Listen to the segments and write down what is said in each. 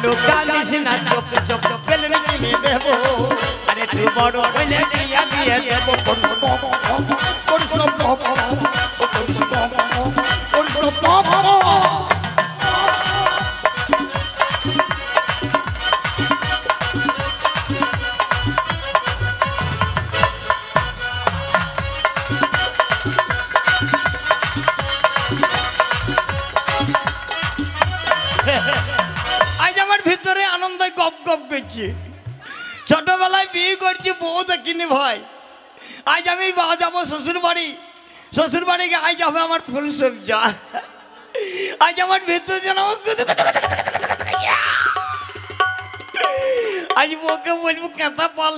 লুকালিস না চোখ চোখ পেলে নিয়ে দেব আরে তুই বড় হইলে দিয়া দিয়ে দেব ছোটবেলায় বিয়ে করছি বউ দেখিনি ভাই আজ আমি যাবো শ্বশুর বাড়ি গিয়ে আজ হবে আমার ফুল সজ্জা আজ আমার ভিতর যেন আজ বউকে বলবো কেঁথা পার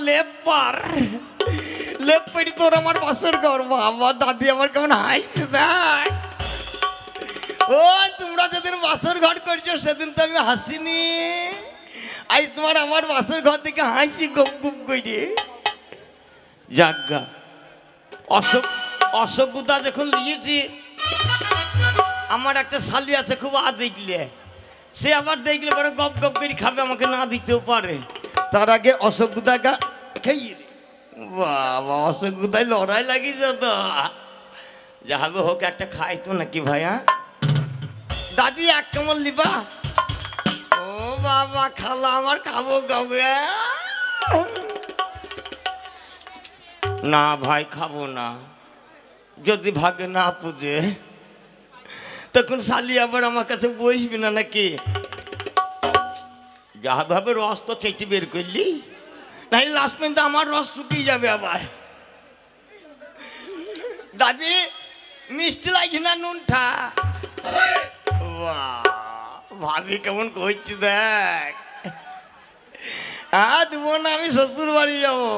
লেপ পেড়ি তোর আমার বাসর ঘর বাবা দাদি আমার কেমন হাসছে দেখ ও তোমরা যেদিন বাসর ঘর করছো সেদিন তো আমি হাসিনি আজ তোমার আমার বাসর ঘর থেকে হাসি গুপ গুপ করে যাজ্ঞা অসভ্যতা যখন নিয়েছি আমার একটা শালি আছে খুব দেখলে সে আবার দেখলে পরে গপ গপ করে খাবে আমাকে না দিতেও পারে তার আগে অসভ্যতাকে খাইয়ে বাবা অসভ্যতায় লড়াই লাগিয়েছে তো যাবে হোক একটা খাইতো নাকি ভাইয়া দাদি এক কেমন লিবা ও বাবা খালা আমার খাবো কবে না ভাই খাবো না যদি ভাগে না পুজে তখন শালি আবার আমার কাছে বসবি না নাকি যা ভাবে রস তো চেটে বের করলি তাই লাস্ট পর্যন্ত আমার রস শুকিয়ে যাবে আবার দাদি মিষ্টি লাগছে না নুনটা ভাবি কেমন করছি দেখ দেবো না আমি শ্বশুর বাড়ি যাবো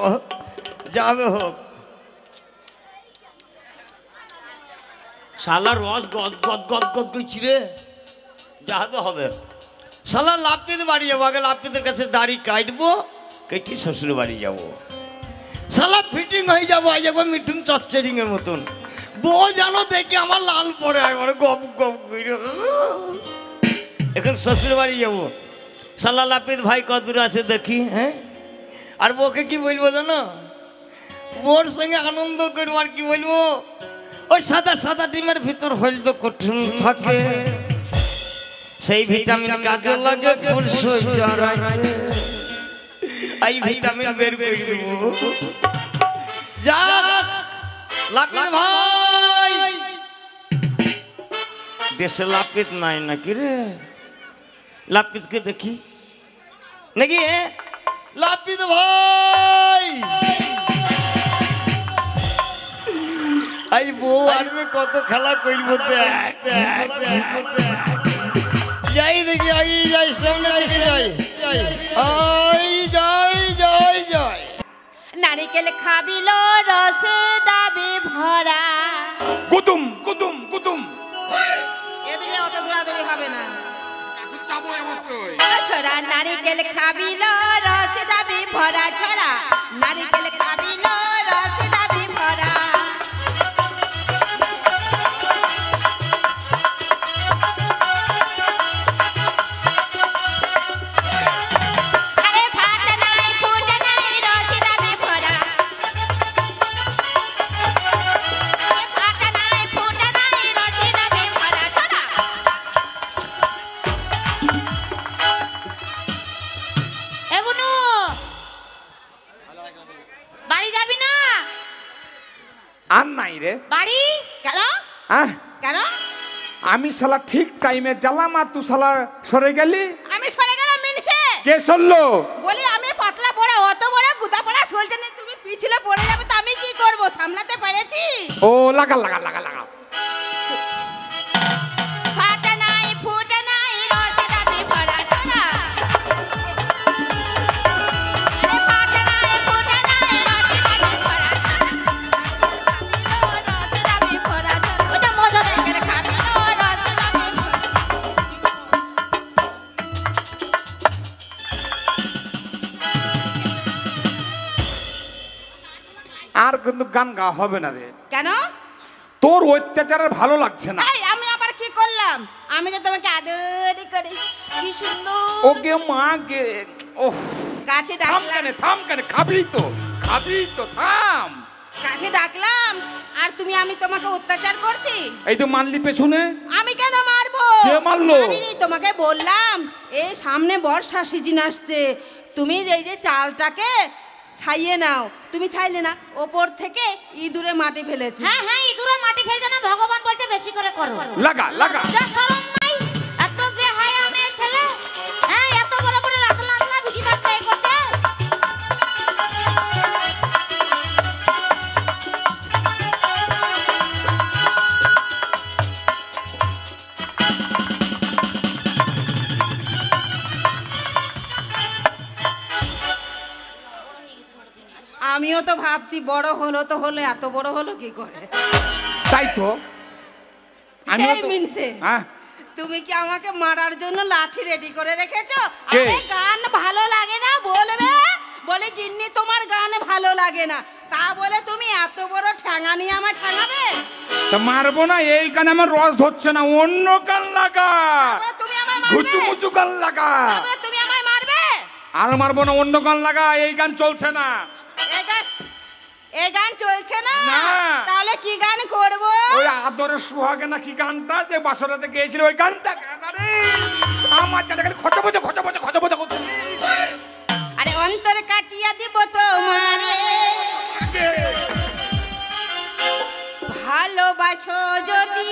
যাবে হোক শালা রস গদ গদ গদ গদ করছি রে যাবে হবে শালা লাপিতে বাড়ি যাবো আগে লাপিদের কাছে দাড়ি কাটবো কেটে শ্বশুর বাড়ি যাবো শালা ফিটিং হয়ে যাবো আজ একবার মিঠুন চচ্চরিং এর মতন বউ জানো দেখে আমার লাল পরে একবার গপ গপ করে এখন শ্বশুর বাড়ি যাবো শালা লাপিত ভাই কত দূর আছে দেখি হ্যাঁ আর বউকে কি বলবো জানো বউর সঙ্গে আনন্দ করবো আর কি বলবো ওই সাদা সাদা ডিমের ভিতর হইল তো কঠিন থাকে সেই ভিটামিন কাজে লাগে ফুল এই ভিটামিন বের করে দেবো যা লাপিত ভাই দেশে লাপিত নাই নাকি রে লাপিতকে দেখি নাকি লাপিত ভাই আই বউ আরবে কত খেলা করবো যাই দেখি আই যাই সামনে দেখি যাই আই যাই যাই যাই নারিকেল খাবিল রসে ডাবে ভরা কুতুম কুতুম কুতুম এদিকে অত দৌড়াদৌড়ি হবে না যাবো অবশ্যই ছড়া নারিকেল খাবিল রসে ডাবে ভরা ছড়া নারিকেল খাবিল রসে ডাবে ভরা আর নাই রে বাড়ি কেন কেন আমি শালা ঠিক টাইমে জ্বালাম আর তুই শালা সরে গেলি আমি সরে গেলাম মিনসে কে সরলো বলি আমি পাতলা পড়া অত বড় গুতা পড়া সোলটা নিয়ে তুমি পিছলে পড়ে যাবে তো আমি কি করব সামলাতে পেরেছি ও লাগা লাগা লাগা লাগা ফাটা নাই ফুটা নাই রসে ডাবে ভরা ছড়া আরে ফাটা নাই ফুটা নাই রসে ডাবে ভরা রসে ডাবে ভরা ওটা মজা দেয় গেলে খাবি রসে ডাবে ভরা আর কিন্তু গান গাওয়া হবে না রে কেন তোর অত্যাচার ভালো লাগছে না এই আমি আবার কি করলাম আমি তো তোমাকে আদর করি, কি সুন্দর। ওকে মা গে, ওহ কাছে থাম ডাকলাম, কেন, থাম কেন, খাবি তো থাম। কাছে ডাকলাম আর তুমি, আমি তোমাকে অত্যাচার করছি। এই তো মানলি পেছনে। আমি কেন মারবো? কে মারলো? মারিনি, তোমাকে বললাম এই সামনে বর্ষা সিজন আসছে, তুমি এই যে চালটাকে ছাইয়ে নাও। তুমি ছাইলে না, ওপর থেকে ইঁদুরে মাটি ফেলেছে। হ্যাঁ হ্যাঁ, ইঁদুরে মাটি ফেলছে না, ভগবান বলছে বেশি করে করো। লাগা লাগা। যা শরম নাই, এত বেহায়া মেয়ে ছেলে। হ্যাঁ, এত বড় বড় রাখলা না ভিটি থাকতে এই করছে। আমিও তো ভাবছি বড় হলো তো হলো, এত বড় হলো কি করে? তাই তো আমিও এই তো। মিনসে, হ্যাঁ, তুমি কি আমাকে মারার জন্য লাঠি রেডি করে রেখেছো? কে? আরে গান ভালো লাগে না বলবে, বলে গিন্নি তোমার গান ভালো লাগে না, তা বলে তুমি এত বড় ঠ্যাঙা নিয়ে আমায় ঠ্যাঙাবে? তা মারবো না, এই গানে আমার রস ধরছে না, অন্য গান লাগা। তারপরে তুমি আমায় ঘুচু মারবে? মুচু গান লাগা। তারপরে তুমি আমায় মারবে? আর মারবো না, অন্য গান লাগা, এই গান চলছে না। এই গান চলছে না? না। তাহলে কি গান করব? ওই আদরের সুহাগে না কি গানটা যে বাসরাতে গেয়েছিল, ওই গানটা গান রে। আমার জানা খালি খচবচে করছে। আরে অন্তরে কাটিয়া দিব তোমারে, ভালোবাসো যদি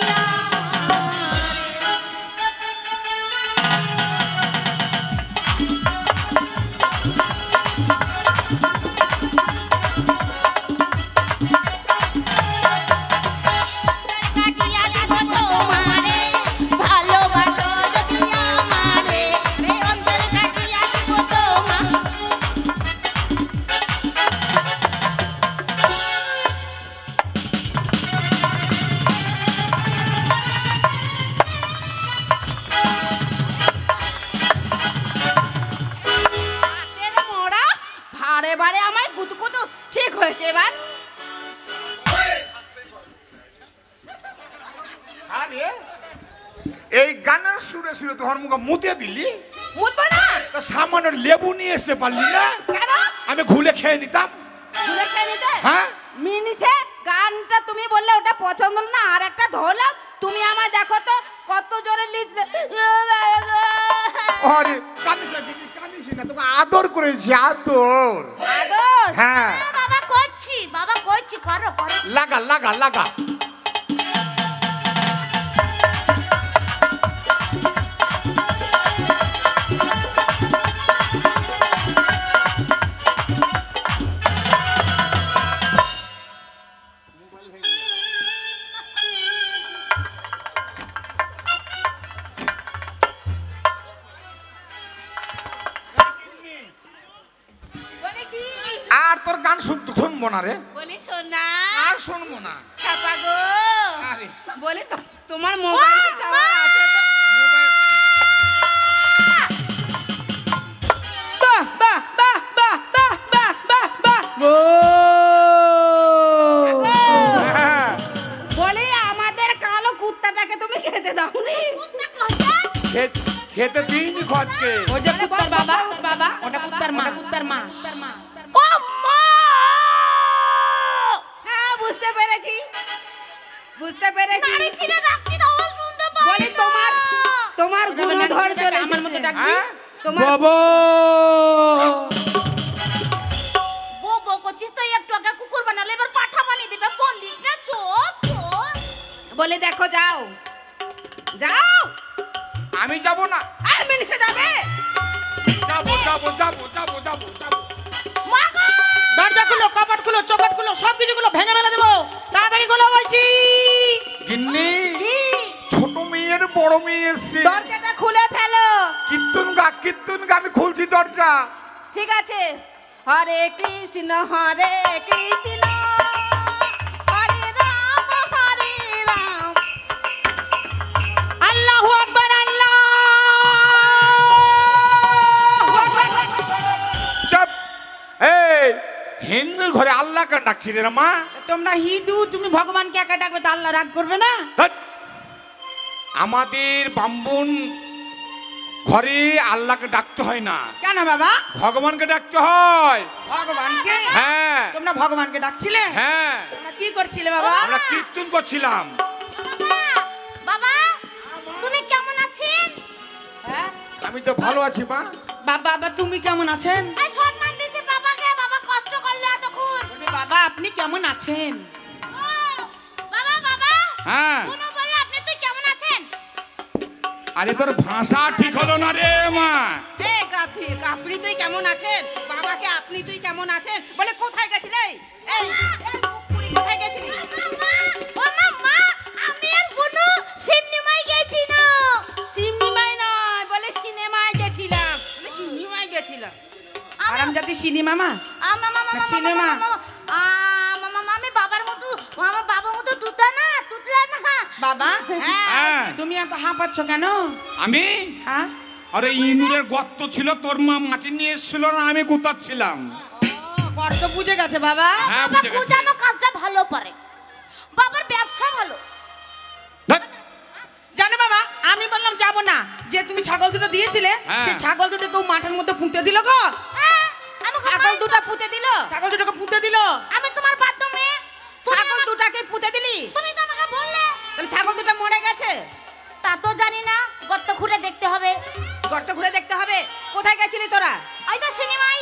কাটিয়া দিব তোমারে, ভালোবাসো যদি আমারে, এই অন্তরে কাটিয়া দিব তোমারে। হাতের মোড়া ভারে ভারে আমায় কুতকুতু, ঠিক হয়েছে এবার? আরে এই গানের সুরে সুরে তোর মুখে মুতে দিলি, মুতবো না? তো সামান্য লেবু নিয়ে এসে পারলি না? কেন? আমি ঘুলে খেয়ে নিতাম। ঘুরে খেয়ে নিতে? হ্যাঁ, মিনিসে গানটা তুমি বললে ওটা পছন্দ হলো না, আর একটা ধরলাম, তুমি আমায় দেখো তো কত জোরে লিখলে। আরে কানিস না, তোকে আদর করেছি, আদর। আদর? হ্যাঁ, বাবা করছি, করো করো। লাগা লাগা লাগা। বলে কি? আর তোর গান শুনবো না রে, বলি সোনা, আর শুনবো না। খাপা গো, আরে বলে তো তোমার মোবাইল টাওয়ার আছে তো? বাহ বাহ বাহ বাহ বাহ বাহ বাহ বাহ গো। হ্যাঁ, বলি আমাদের কালো কুত্তাটাকে তুমি খেতে দাওনি? খেতে দিইনি খরচকে। ও যে কুত্তার বাবা, ওটা কুত্তার মা। ও মা! হ্যাঁ, বুঝতে পেরেছি। নারী ছিলে রাখছি তো ও শুনতে পাই। বলি তোমার গুণধর চলে আমার মতো এসেছে। ডাকবি। হ্যাঁ? তোমার বো করছিস তো, একটু আগে কুকুর বানালে এবার পাঠা বানিয়ে দিবে। ফোন দিস না, চোপ। বলে দেখো, যাও। আমি যাব না। আর মিনিসে যাবে? যাবো। দরজা খুলো, কপাট খুলো, চৌকাট খুলো, সব কিছু খুলো, ভেঙে ফেলে দেবো। তাড়াতাড়ি খুলো বলছি। গিন্নি, কি? ছোট মেয়ের বড় মেয়ে এসছে। দরজাটা খুলে ফেলো। কীর্তন গা, আমি খুলছি দরজা। ঠিক আছে। হরে কৃষ্ণ হরে কৃষ্ণ, হরে রাম হরে রাম, আল্লাহু আকবার, আল্লাহ। চুপ। এই হিন্দুর ঘরে আল্লাহ কেন ডাকছি রে মা? তোমরা হিন্দু, তুমি ভগবানকে একা ডাকবে, তা আল্লাহ রাগ করবে না? ধ্যাৎ। আমাদের ব্রাহ্মণ ঘরে আল্লাহকে ডাকতে হয় না, কেন বাবা? ভগবানকে ডাকতে হয়। ভগবানকে? হ্যাঁ তোমরা ভগবানকে ডাকছিলে? হ্যাঁ, তোমরা কি করছিলে বাবা? আমরা কীর্তন করছিলাম। বাবা তুমি কেমন আছেন? হ্যাঁ? আমি তো ভালো আছি মা। বাবা তুমি কেমন আছেন? এই সম্মান দিয়েছে বাবাকে, বাবা কষ্ট করলো এতক্ষণ। বলবে, বাবা আপনি কেমন আছেন? ও, বাবা বাবা হ্যাঁ, বুনু বলল আপনি তুই কেমন আছেন? আরে তোর ভাষা ঠিক হলো না রে মা। এই গাধি, আপনি তুই কেমন আছেন? বাবাকে আপনি তুই কেমন আছেন বলে কোথায় গেছিলে? এই মুখপুরি কোথায় গেছিলি? ও মা, আমি আর বুনু সিনেমায় গেছি না। সিনেমায় নয়, বলে সিনেমায় গেছিলাম। বলে সিনেমায় গেছিলাম। আরামজাদি সিনেমা মা? না, সিনেমা। আমি বাবার মতো, আমার বাবার মতো তুতলা না। বাবা হ্যাঁ, তুমি এত হাঁপাচ্ছ কেন? আমি হ্যাঁ? আরে ইঁদুরের গর্ত ছিল, তোর মা মাটি নিয়ে এসেছিল না, আমি গুতাচ্ছিলাম। কষ্ট বুঝে গেছে বাবা। হ্যাঁ, বাবা বুঝে গেছি। গুজানো কাজটা ভালো পারে, বাবার ব্যবসা ভালো। ধ্যাৎ, জানো বাবা, আমি বললাম যাবো না, যে তুমি ছাগল দুটো দিয়েছিলে হ্যাঁ। সেই ছাগল দুটো কেউ মাঠের মধ্যে পুঁতে দিল গো। হ্যাঁ, আমাকে ছাগল দুটো পুঁতে দিল? ছাগল দুটোকে পুঁতে দিল। আমি তোমার বাথরুমে ছাগল দুটাকে পুঁতে দিলি? তুমি তো আমাকে বললে। তাহলে ছাগল দুটো মরে গেছে? তা তো জানি না, গর্ত খুঁড়ে দেখতে হবে। গর্ত ঘুরে দেখতে হবে। কোথায় গেছিলি তোরা? ওই তো সিনেমায়।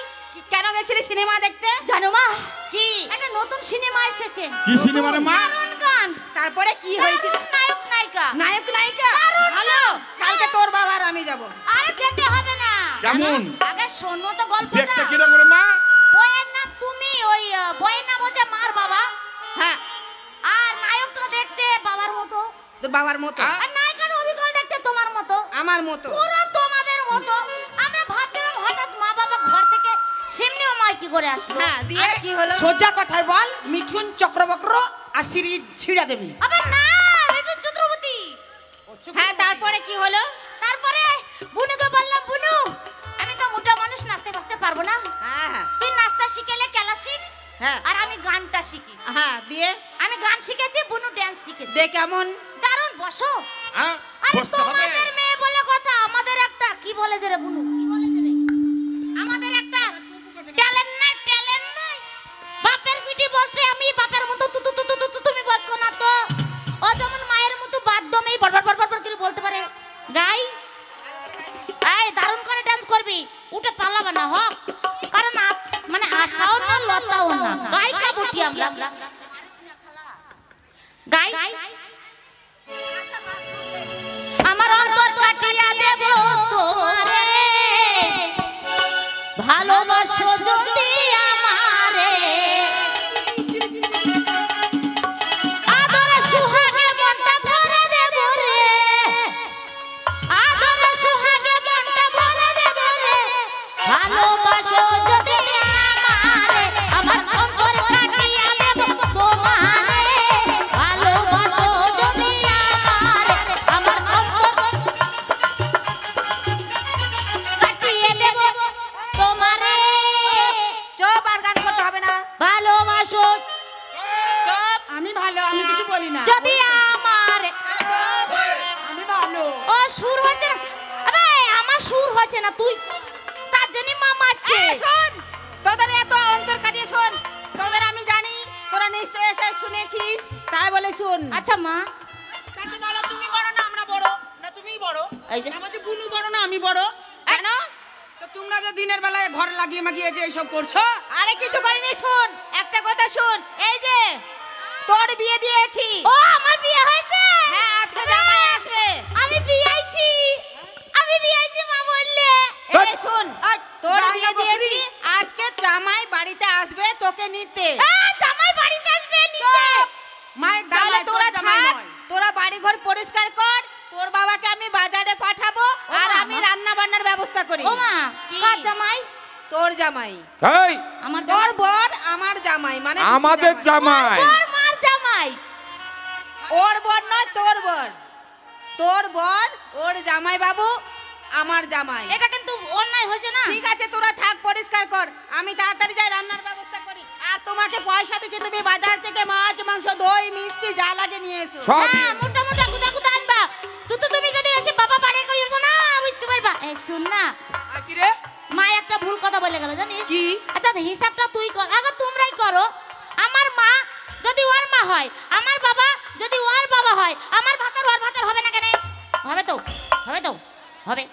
কেন গেছিলি সিনেমা দেখতে? জানো মা, কি? একটা নতুন সিনেমা এসেছে, কি সিনেমা রে মা? দারুণ গান, তারপরে কি হয়েছে? দারুণ নায়ক নায়িকা। নায়ক নায়িকা? ভালো, কালকে তোর বাবা আর আমি যাব। আরে যেতে হবে না। কেমন? আগে শোনো তো গল্পটা। দেখতে কিরকম রে মা? বইয়ের নাম তুমি, ওই বইয়ের নাম হচ্ছে মার বাবা। হ্যাঁ, আর নায়কটা দেখতে বাবার মতো, তোর বাবার মতো। হ্যাঁ? আর নায়িকার অভিনয় দেখতে তোমার মতো, আমার মতো। পুরো তোমাদের মতো। আমরা ভাবছিলাম হঠাৎ মা বাবা ঘর থেকে সিনেমায় কি করে আসলো। হ্যাঁ, দিয়ে কি হলো? সোজা কথায় বল, মিঠুন চক্রবক্র আর সিঁড়ি ছিঁড়া দেবি। আবার না, ঋতু চতুর্বতী। হ্যাঁ, তারপরে কি হলো? তারপরে বুনুকে বললাম, বুনু আমি তো মোটা মানুষ, নাচতে বাজতে পারবো না, হ্যাঁ হ্যাঁ তুই নাচটা শিখেলে কেলা শিখ, হ্যাঁ আর আমি গানটা শিখি। হ্যাঁ, দিয়ে আমি গান শিখেছি, বুনু ড্যান্স শিখেছে। দে কেমন? দারুণ, বসো। হ্যাঁ, আরে বসতে হবে। তোমাদের মেয়ে বলে কথা, আমাদের একটা কি বলে যে রে বুনু, কি বলে যে রে, আমাদের একটা ট্যালেন্ট নাই। বাপের পিঠে বলতে আমি বাপের মতো তুমি বলছো না তো। ও যেমন মায়ের মতো বাদ্যমেই বড় করে বলতে পারে। গাই, এই দারুণ করে ডান্স করবি, উঠে পালাবা না হ, কারণ মানে আশাও না লতাও না, গায়িকা বটি আমরা। গাই, আমার অন্তর কাটিয়া দেব তোমারে, ভালোবাসো যদি আমারে, আদরে সুহাগে মনটা ভরে দেব রে, আদরে সুহাগে মনটা ভরে দেব রে, ভালোবাসো যদি আমারে, আমার অন্তর কাটিয়া দেব তোমারে, ভালোবাসো যদি আমারে, আমার অন্তর কাটিয়ে দেব তোমারে, চুপ, আর গান করতে হবে না। ভালোবাসো চুপ। আমি ভালো, আমি কিছু বলি না। যদি আমারে। আমি ভালো। ও সুর হচ্ছে না, আবে আমার সুর হচ্ছে না, তুই তার জন্য মামাচ্ছে। এই শোন, তোদের এত অন্তর কাটিয়ে শোন, তোদের আমি জানি, তোরা নিশ্চয়ই এসে শুনেছিস, তাই বলে শুন। আচ্ছা মা, তাকে বলো তুমি বড় না আমরা বড়, না তুমিই বড়। এই যে। আমার যে বুনু বড় না আমি বড়। কেন? তো তোমরা যে দিনের বেলায় ঘর লাগিয়ে মাগিয়ে যে এইসব করছো। আরে কিছু করিনি, শুন একটা কথা শুন। এই যে তোর বিয়ে দিয়েছি। ও আমার বিয়ে হয়েছে। হ্যাঁ, আজকে জামাই আসবে। আমি বিয়েছি, মা বললে। এই শুন, তোর না, বিয়ে না, বকরি। দিয়েছি, আজকে জামাই বাড়িতে আসবে তোকে নিতে। জামাই বাড়িতে আসবে নিতে। মায়ের তাহলে জামাই, তোরা তোর জামাই থাক, নয়। তোরা বাড়ি ঘর পরিষ্কার কর, তোর বাবাকে আমি বাজারে পাঠাবো, ও আর মা, আমি মা। রান্না বান্নার ব্যবস্থা করি। ও মা, কি? কার জামাই? তোর জামাই। এই, আমার তোর জামাই। বর আমার জামাই, মানে আমাদের জামাই। ওর মার জামাই। ওর বর নয়, তোর বর। তোর বর ওর জামাই বাবু, আমার জামাই। এটা কিন্তু অন্যায় হয়েছে না। ঠিক আছে, তোরা থাক, পরিষ্কার কর, আমি তাড়াতাড়ি যাই রান্নার ব্যবস্থা করি। আর তোমাকে পয়সা দিচ্ছি, তুমি বাজার থেকে মাছ মাংস দই মিষ্টি যা লাগে নিয়ে এসো। সব হ্যাঁ, মোটা মোটা গুদা গুদা আনবা। তুই না আর কি রে? মা একটা ভুল কথা বলে গেল জানিস কি? আচ্ছা হিসাবটা তুই কর, আগে তোমরাই করো। আমার মা যদি ওর মা হয়, আমার বাবা যদি ওর বাবা হয়, আমার ভাতার ওর ভাতার হবে না কেন? হবে তো, হবে তো, হবে।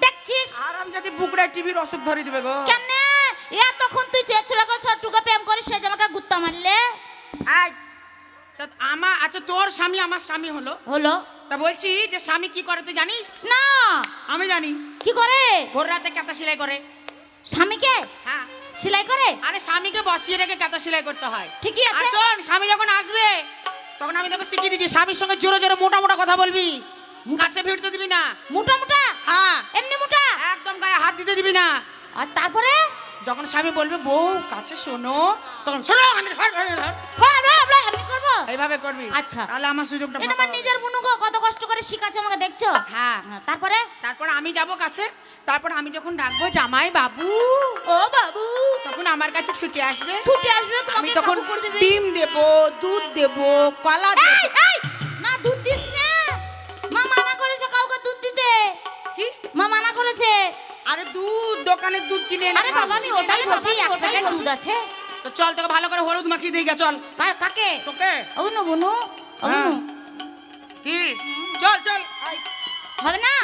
দেখছিস আর আমি যদি বুকড়ায় টিভির অসুখ ধরে দিবে গো। কেন এতক্ষণ তুই ছোটকে ছোটটুকু প্রেম করিস, সে আমাকে গুত্তা মারলে এই, তা আমার আচ্ছা তোর স্বামী আমার স্বামী হলো, হলো তা বলছি যে স্বামী কি করে তুই জানিস? না? আমি জানি। কি করে? ভোর রাতে কাঁথা সেলাই করে। স্বামীকে হ্যাঁ, সেলাই করে? আরে স্বামীকে বসিয়ে রেখে কাঁথা সেলাই করতে হয়। ঠিকই আর আছে। শোন, স্বামী যখন আসবে তখন আমি তোকে শিখিয়ে দিচ্ছি, স্বামীর সঙ্গে জোরে জোরে মোটা মোটা কথা বলবি, কাছে ভিড়তে দিবি না। মোটা মোটা? হ্যাঁ, এমনি মোটা? একদম গায়ে হাত দিতে দিবি না। আর তারপরে যখন স্বামী বলবে বউ কাছে শোনো, তখন শোনো হ্যাঁ আমরা এমনি করব। এইভাবে করবি। আচ্ছা। তাহলে আমার সুযোগটা এটা ফাঁকা আমার হবে। নিজের বুনু গো, কত কষ্ট করে শিখাচ্ছে আমাকে, দেখছো? হ্যাঁ, তারপরে তারপর আমি যাব কাছে, তারপর আমি যখন ডাকবো জামাই বাবু, ও বাবু তখন আমার কাছে ছুটে আসবে। ছুটে আসবে, আমি তোমাকে তখন কাবু করে দেবে। ডিম দেব, দুধ দেব, কলা দেব। এই এই না, দুধ দিস না। মা মানা করেছে কাউকে দুধ দিতে। কি? মা মানা করেছে। আরে দুধ, দোকানের দুধ কিনে এনে আরে খাবো। বাবা আমি ওটাই বলছি, এক প্যাকেট দুধ আছে। তো চল তোকে ভালো করে হলুদ মাখিয়ে দিয়ে গা, চল। কাকে? তোকে অবনু বুনু, অবনু কি? চল চল। হবে না?